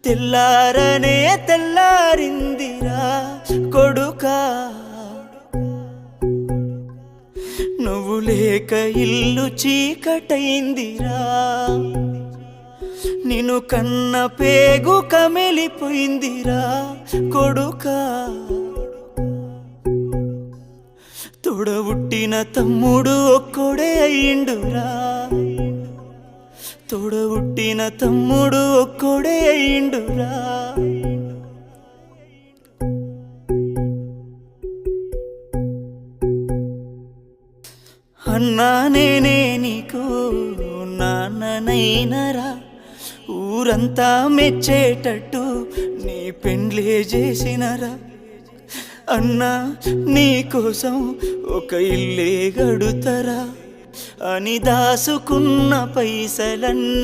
తెల్లారనే తెల్లారిందిరా కొడుకా, నువ్వు లేక ఇల్లు చీకటైందిరా, నిన్ను కన్న పేగు కమిలిపోయిందిరా కొడుకా, తోడబుట్టిన తమ్ముడు ఒక్కడే అయ్యిండురా, తోడబుట్టిన తమ్ముడు ఒక్కడే అయ్యిండురా. అన్నా నేనే నీకు నాన్ననైనరా, ఊరంతా మెచ్చేటట్టు నీ పెండ్లే చేసినరా, అన్నా నీకోసం ఒక ఇల్లే గడుతరా అని దాసుకున్న పైసలన్నీ